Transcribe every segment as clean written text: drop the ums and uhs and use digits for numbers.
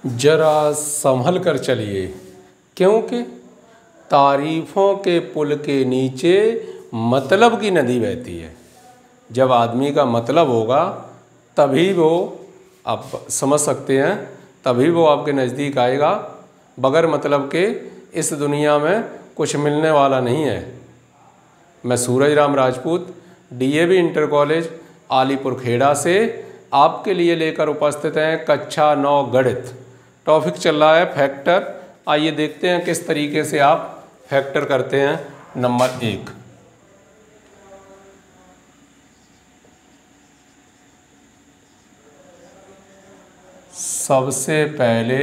जरा संभल कर चलिए, क्योंकि तारीफ़ों के पुल के नीचे मतलब की नदी बहती है। जब आदमी का मतलब होगा तभी वो, आप समझ सकते हैं, तभी वो आपके नज़दीक आएगा। बगैर मतलब के इस दुनिया में कुछ मिलने वाला नहीं है। मैं Suraj Ram Rajput DAV inter college Alipur Khera से आपके लिए लेकर उपस्थित हैं कक्षा 9 गणित। टॉपिक चल रहा है फैक्टर। आइए देखते हैं किस तरीके से आप फैक्टर करते हैं। नंबर 1, सबसे पहले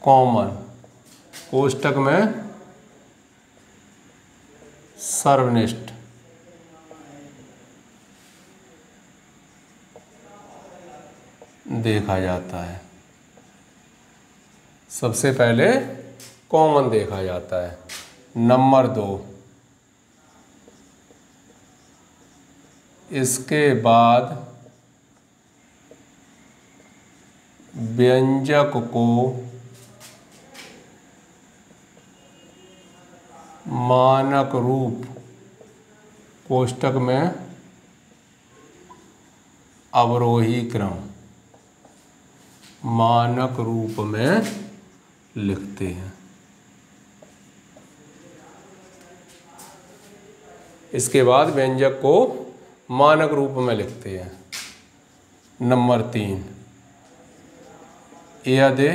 कॉमन, कोष्टक में सर्वनिष्ठ, देखा जाता है। सबसे पहले कॉमन देखा जाता है। नंबर 2, इसके बाद व्यंजक को मानक रूप, कोष्टक में अवरोही क्रम, मानक रूप में लिखते हैं। इसके बाद व्यंजक को मानक रूप में लिखते हैं। नंबर 3, यदि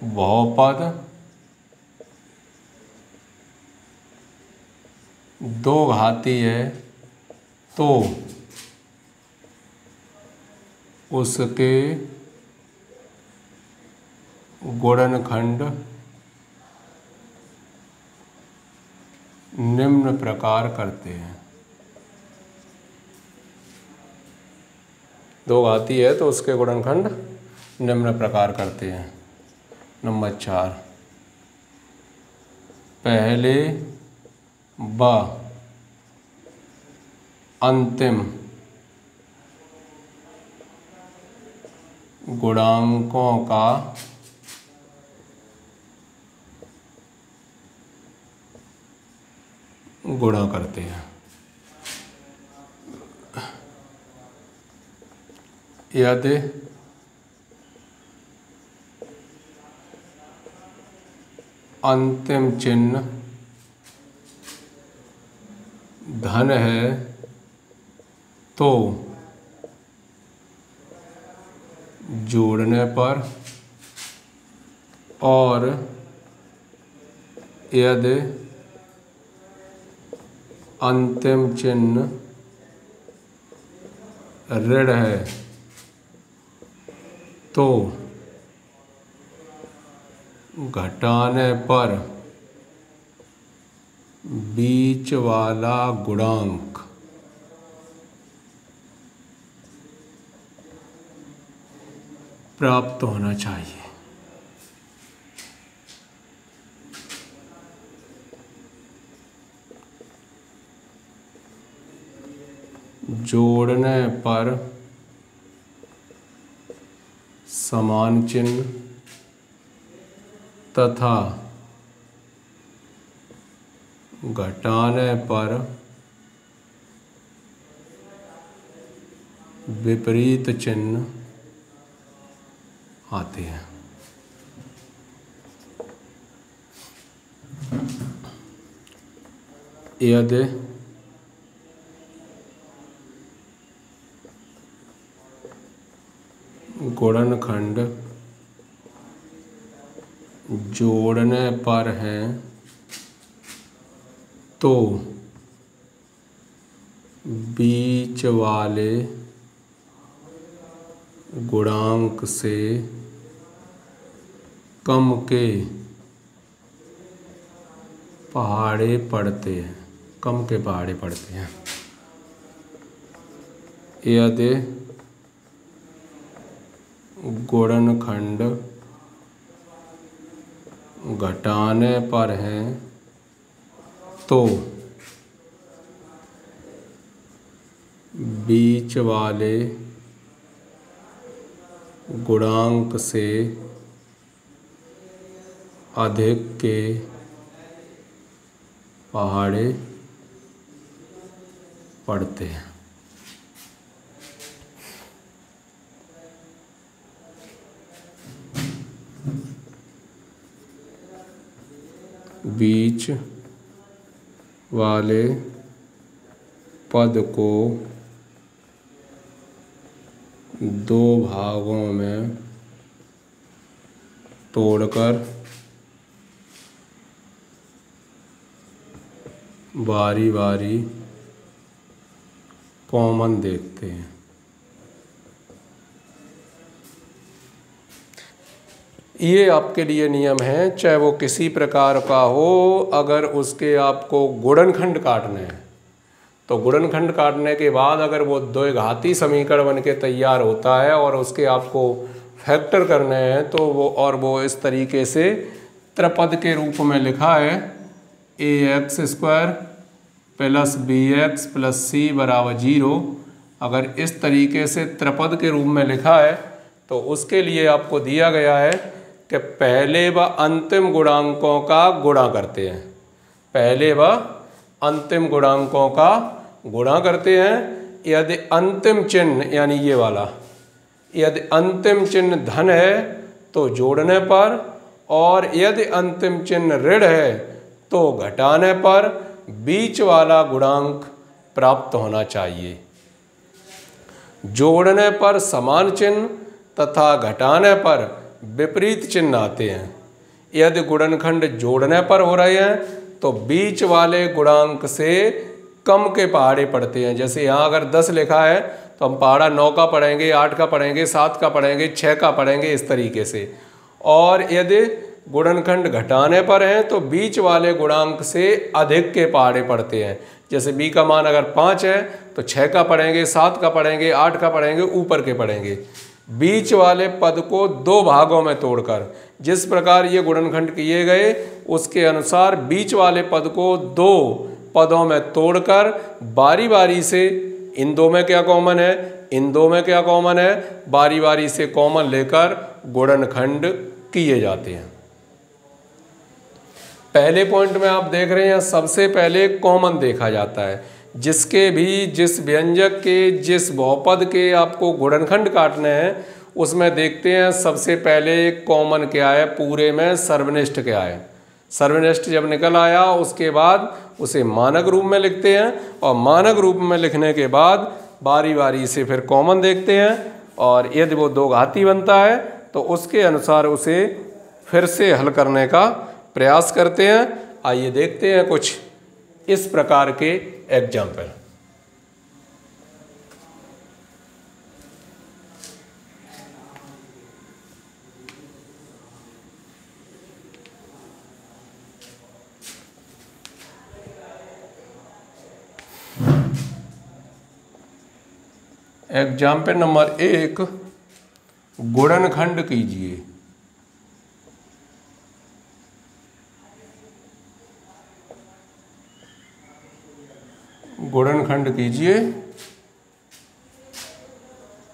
बहुपद दो घाती है तो उसके गुणनखंड निम्न प्रकार करते हैं। दो घाती है तो उसके गुणनखंड निम्न प्रकार करते हैं। नंबर 4, पहले व अंतिम गुणांकों का गुणा करते हैं। यदि अंतिम चिन्ह धन है तो जोड़ने पर, और यदि अंतिम चिन्ह ऋण है तो घटाने पर बीच वाला गुणांक प्राप्त होना चाहिए। जोड़ने पर समान चिन्ह तथा घटाने पर विपरीत चिन्ह आते हैं। यदि गुणनखंड जोड़ने पर हैं तो बीच वाले गुणांक से कम के पहाड़े पड़ते हैं, कम के पहाड़े पड़ते हैं। यदि गुणनखंड घटाने पर हैं तो बीच वाले गुणांक से अधिक के पहाड़े पड़ते हैं। बीच वाले पद को दो भागों में तोड़कर बारी बारी कॉमन देखते हैं। ये आपके लिए नियम है, चाहे वो किसी प्रकार का हो। अगर उसके आपको गुणनखंड काटने हैं तो गुणनखंड काटने के बाद अगर वो द्विघाती समीकरण बन के तैयार होता है और उसके आपको फैक्टर करने हैं तो वो इस तरीके से त्रिपद के रूप में लिखा है ax² plus bx plus c बराबर 0। अगर इस तरीके से त्रिपद के रूप में लिखा है तो उसके लिए आपको दिया गया है कि पहले व अंतिम गुणांकों का गुणा करते हैं। पहले व अंतिम गुणांकों का गुणा करते हैं। यदि अंतिम चिन्ह यानी ये वाला, यदि अंतिम चिन्ह धन है तो जोड़ने पर, और यदि अंतिम चिन्ह ऋण है तो घटाने पर बीच वाला गुणांक प्राप्त होना चाहिए। जोड़ने पर समान चिन्ह तथा घटाने पर विपरीत चिन्ह आते हैं। यदि गुणनखंड जोड़ने पर हो रहे हैं तो बीच वाले गुणांक से कम के पहाड़े पड़ते हैं। जैसे यहाँ अगर 10 लिखा है तो हम पहाड़ा 9 का पढ़ेंगे, 8 का पढ़ेंगे, 7 का पढ़ेंगे, 6 का पढ़ेंगे, इस तरीके से। और यदि गुणनखंड घटाने पर हैं तो बीच वाले गुणांक से अधिक के पहाड़े पड़ते हैं। जैसे b का मान अगर 5 है तो 6 का पढ़ेंगे, 7 का पढ़ेंगे, 8 का पढ़ेंगे, ऊपर के पढ़ेंगे। बीच वाले पद को दो भागों में तोड़कर, जिस प्रकार ये गुणनखंड किए गए उसके अनुसार बीच वाले पद को दो पदों में तोड़कर बारी बारी से, इन दो में क्या कॉमन है, इन दो में क्या कॉमन है, बारी बारी से कॉमन लेकर गुणनखंड किए जाते हैं। पहले पॉइंट में आप देख रहे हैं सबसे पहले कॉमन देखा जाता है। जिसके भी जिस व्यंजक के जिस बहुपद के आपको गुणनखंड काटने हैं उसमें देखते हैं सबसे पहले कॉमन क्या है, पूरे में सर्वनिष्ठ क्या है। सर्वनिष्ठ जब निकल आया उसके बाद उसे मानक रूप में लिखते हैं और मानक रूप में लिखने के बाद बारी बारी से फिर कॉमन देखते हैं और यदि वो दो घाती बनता है तो उसके अनुसार उसे फिर से हल करने का प्रयास करते हैं। आइए देखते हैं कुछ इस प्रकार के एग्जाम्पल। एग्जाम्पल नंबर 1, गुणनखंड कीजिए। गुणनखंड कीजिए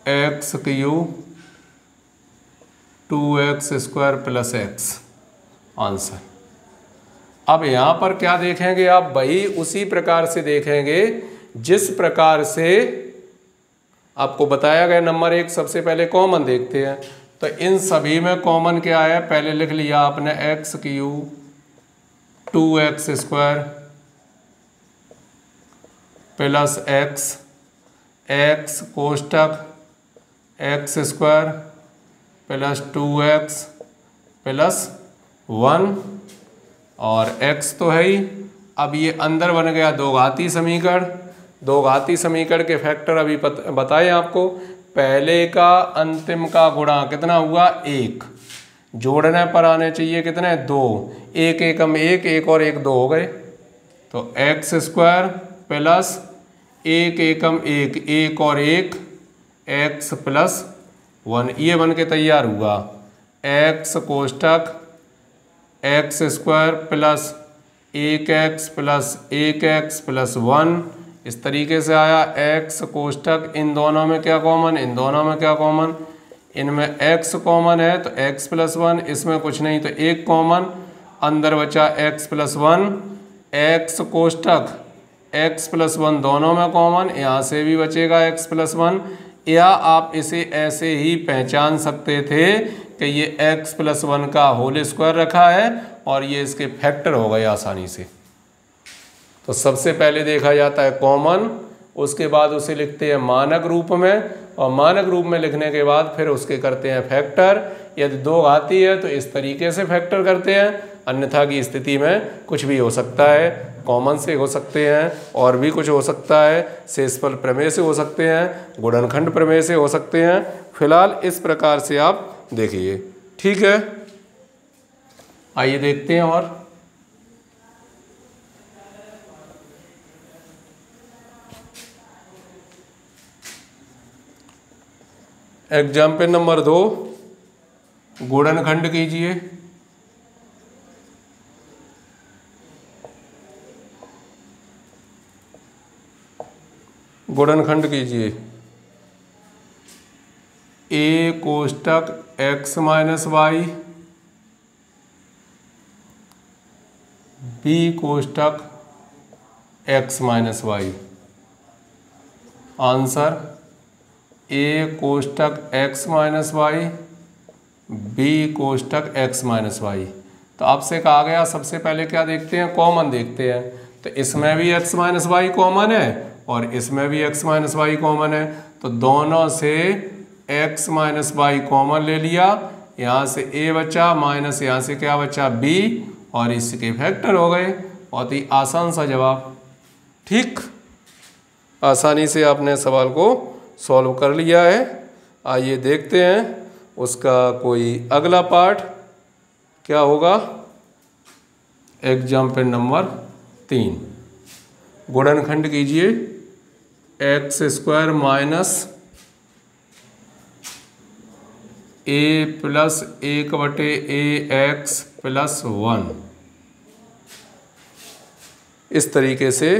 x³ 2x² plus x। Answer. अब यहाँ पर क्या देखेंगे आप, वही उसी प्रकार से देखेंगे जिस प्रकार से आपको बताया गया। नंबर 1 सबसे पहले कॉमन देखते हैं तो इन सभी में कॉमन क्या है, पहले लिख लिया आपने x³ 2x² plus x कोष्टक x² plus 2x plus 1 और x तो है ही। अब ये अंदर बन गया दो घाती समीकरण। दो घाती समीकरण के फैक्टर अभी बताए आपको। पहले का अंतिम का गुणा कितना हुआ, 1। जोड़ने पर आने चाहिए कितने, 2। 1 एकम 1, 1 और 1 2 हो गए तो x² प्लस 1 एकम 1, 1 और 1 x प्लस 1। ये बन के तैयार हुआ x कोष्टक x² plus 1x plus 1x plus 1 इस तरीके से आया। x कोष्टक इन दोनों में क्या कॉमन, इन दोनों में क्या कॉमन, इनमें x कॉमन है तो x प्लस 1, इसमें कुछ नहीं तो 1 कॉमन, अंदर बचा x plus 1, x कोष्टक x plus 1 दोनों में कॉमन, यहाँ से भी बचेगा x प्लस 1। या आप इसे ऐसे ही पहचान सकते थे कि ये x प्लस 1 का होल स्क्वायर रखा है और ये इसके फैक्टर हो गए आसानी से। तो सबसे पहले देखा जाता है कॉमन, उसके बाद उसे लिखते हैं मानक रूप में, और मानक रूप में लिखने के बाद फिर उसके करते हैं फैक्टर। यदि 2 घाती है तो इस तरीके से फैक्टर करते हैं, अन्यथा की स्थिति में कुछ भी हो सकता है, कॉमन से हो सकते हैं और भी कुछ हो सकता है, शेषफल प्रमेय से हो सकते हैं, गुणनखंड प्रमेय से हो सकते हैं। फिलहाल इस प्रकार से आप देखिए, ठीक है। आइए देखते हैं और एग्जाम्पल नंबर 2, गुणनखंड कीजिए। गुणनखंड कीजिए। a कोष्टक x माइनस वाई, b कोष्टक x minus y. Answer a कोष्टक x माइनस वाई, b कोष्टक x माइनस वाई। तो आपसे कहा गया सबसे पहले क्या देखते हैं, कॉमन देखते हैं। तो इसमें भी x माइनस वाई कॉमन है और इसमें भी x माइनस वाई कॉमन है, तो दोनों से x माइनस वाई कॉमन ले लिया, यहाँ से a बचा माइनस यहाँ से क्या बचा b, और इसके फैक्टर हो गए। बहुत ही आसान सा जवाब, ठीक। आसानी से आपने सवाल को सॉल्व कर लिया है। आइए देखते हैं उसका कोई अगला पार्ट क्या होगा। एग्जाम्पल नंबर 3, गुणनखंड कीजिए। X square minus a plus 1/ax plus 1, इस तरीके से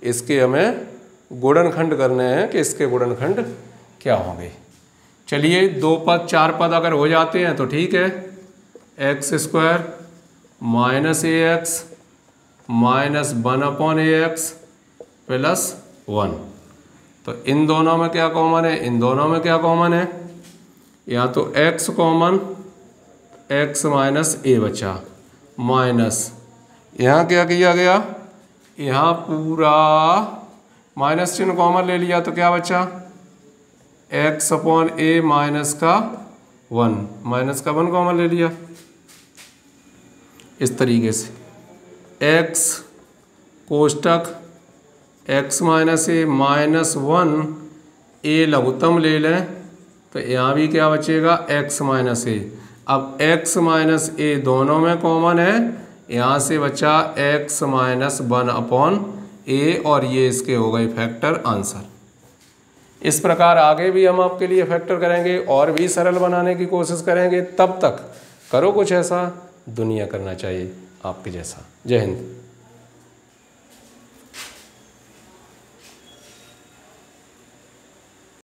इसके हमें गुणनखंड करने हैं कि इसके गुणनखंड क्या होंगे। चलिए 2 पद 4 पद अगर हो जाते हैं तो ठीक है। X square minus ax minus 1/ax plus 1, तो इन दोनों में क्या कॉमन है, इन दोनों में क्या कॉमन है, यहाँ तो x common, x minus a बचा, माइनस यहाँ क्या किया गया, यहाँ पूरा माइनस चिन्ह कॉमन ले लिया तो क्या बचा, x अपॉन a माइनस का 1, माइनस का 1 कॉमन ले लिया। इस तरीके से x कोष्टक x minus a minus 1, a लघुत्तम ले लें तो यहाँ भी क्या बचेगा, x माइनस a। अब x माइनस a दोनों में कॉमन है, यहाँ से बचा x माइनस 1/a और ये इसके हो गए फैक्टर, आंसर। इस प्रकार आगे भी हम आपके लिए फैक्टर करेंगे और भी सरल बनाने की कोशिश करेंगे। तब तक करो कुछ ऐसा दुनिया करना चाहिए आपके जैसा। जय हिंद।